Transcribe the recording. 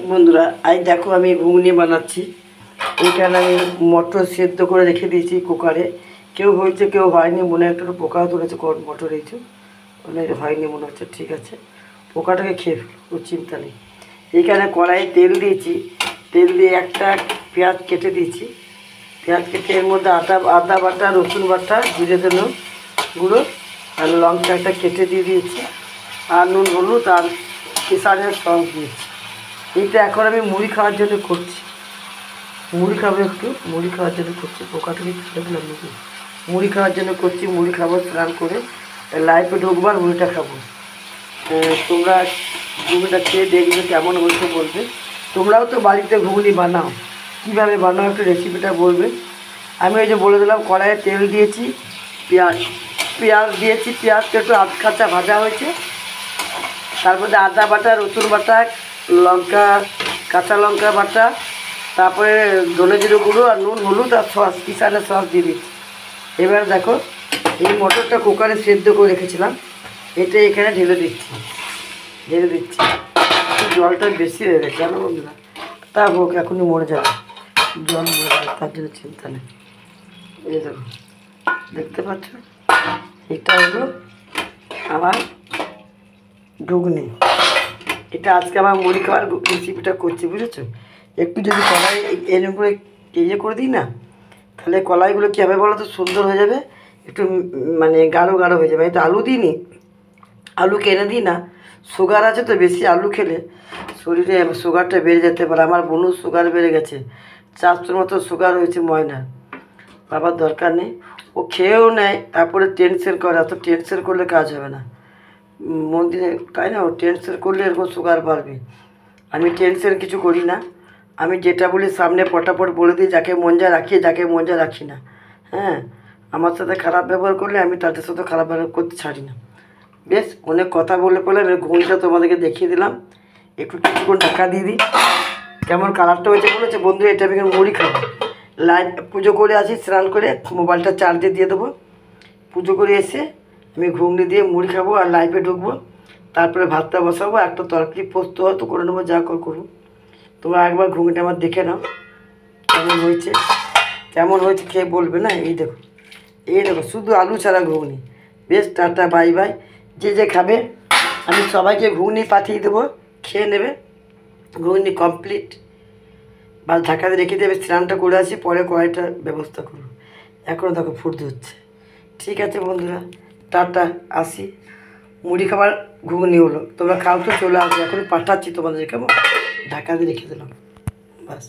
বন্ধুরা আজ দেখো আমি ঘুগনি বানাচ্ছি। এখানে আমি মটর সেদ্ধ করে রেখে দিয়েছি কুকারে। কেউ হয়েছে কেউ হয়নি, মনে একটা পোকাও ধরেছে মটর হয়েছে, মানে হয়নি মনে হচ্ছে। ঠিক আছে, পোকাটাকে খেয়ে ফেলো, চিন্তা নেই। এইখানে কড়াইয়ে তেল দিয়েছি, তেল দিয়ে একটা পেঁয়াজ কেটে দিয়েছি। পেঁয়াজ কেটে এর মধ্যে আদা বাটা, রসুন বাটা, জিরে ধনে গুঁড়ো আর লঙ্কা একটা কেটে দিয়ে দিয়েছি, আর নুন হলুদ আর কিষানের সস দিয়েছি। এইটা এখন আমি মুড়ি খাওয়ার জন্য করছি। মুড়ি খাবো, একটু মুড়ি খাওয়ার জন্য করছি। পোকাটাকে ছেড়ে দিলাম নাকি? মুড়ি খাওয়ার জন্য করছি। মুড়ি খাবো স্নান করে, লাইফে ঢুকবো আর মুড়িটা খাবো। তোমরা ঘুগনিটা খেয়ে দেখবে কেমন হয়েছে বলবে। তোমরাও তো বাড়িতে ঘুগনি বানাও, কীভাবে বানাও একটু রেসিপিটা বলবে। আমি ওই যে বলে দিলাম, কড়াইয়ে তেল দিয়েছি, পেঁয়াজ দিয়েছি। পেঁয়াজটা একটু আধ কাঁচা ভাজা হয়েছে, তার মধ্যে আদা বাটা, রসুন বাটা, লঙ্কা, কাঁচা লঙ্কা বাটা, তারপরে ধনে জিরে গুঁড়ো আর নুন হলুদ আর সস, কিষানের সস দিয়ে দিচ্ছি। এবার দেখো, এই মটরটা কুকারে সেদ্ধ করে রেখেছিলাম, এটা এখানে ঢেলে দিচ্ছি। জলটা বেশি হয়ে গেছে জানো বন্ধুরা, তা হোক, এখনই মরে যাবে, জল মরে যাবে, তার জন্য চিন্তা নেই। এই দেখো, দেখতে পাচ্ছ, এটা হলো আমার ঘুগনি। এটা আজকে আমার মুড়ি খাওয়ার রেসিপিটা করছি, বুঝেছো? একটু যদি কলাই এরকম করে করে দিই না, তাহলে কলাইগুলো কী হবে বলো তো, সুন্দর হয়ে যাবে, একটু মানে গাঢ় গাঢ় হয়ে যাবে। আমি তো আলু দিইনি, আলু কিনে দিই না। সুগার আছে তো, বেশি আলু খেলে শরীরে সুগারটা বেড়ে যেতে পারে। আমার বোনও সুগার বেড়ে গেছে, 400 মতো সুগার হয়েছে। ময়না বাবার দরকার নেই, ও খেয়েও নেয়, তারপরে টেনশন করে। এত টেনশন করলে কাজ হবে না মন দিয়ে, তাই না? ও টেনশন করলে এরকম সুগার বাড়বে। আমি টেনশন কিছু করি না, আমি যেটা বলি সামনে পটাপট বলে দিই, যাকে মন যা রাখি, যাকে মন যা রাখি না। হ্যাঁ, আমার সাথে খারাপ ব্যবহার করলে আমি তাদের সাথে খারাপ ব্যবহার করতে ছাড়ি না। বেশ অনেক কথা বলে পড়লে আমি ঘুগনিটা তোমাদেরকে দেখিয়ে দিলাম। একটু কিছুক্ষণ ঢাকা দিয়ে দিই। কেমন কালারটা হয়েছে বলেছে বন্ধু। এটা আমি মুড়ি খাবো, লাইট পুজো করে আসি, স্নান করে মোবাইলটা চার্জে দিয়ে দেবো। পুজো করে এসে আমি ঘুগনি দিয়ে মুড়ি খাবো আর লাইফে ঢুকবো। তারপরে ভাতটা বসাবো, একটা তরকারি পোস্ত হয়তো করে নেবো, যা করবো। তোমরা একবার ঘুগনিটা আমার দেখে নাও কেমন হয়েছে খেয়ে বলবে না। এই দেখো শুধু আলু ছাড়া ঘুগনি। বেশ, টাটা, বাই বাই। যে খাবে আমি সবাইকে ঘুগনি পাঠিয়ে দেবো, খেয়ে নেবে। ঘুগনি কমপ্লিট, বা ঢাকাতে রেখে দেবে। স্নানটা করে আসি, পরে কড়াইটার ব্যবস্থা করবো। এখনও দেখো ফুটতে হচ্ছে। ঠিক আছে বন্ধুরা, টাটা, আসি। মুড়ি খাবার ঘুগনি হলো, তোমরা খাও তো, চলে আসবে। এখন পাঠাচ্ছি তোমাদের, কেমন ঢাকা দিয়ে রেখে দিলাম, বাস।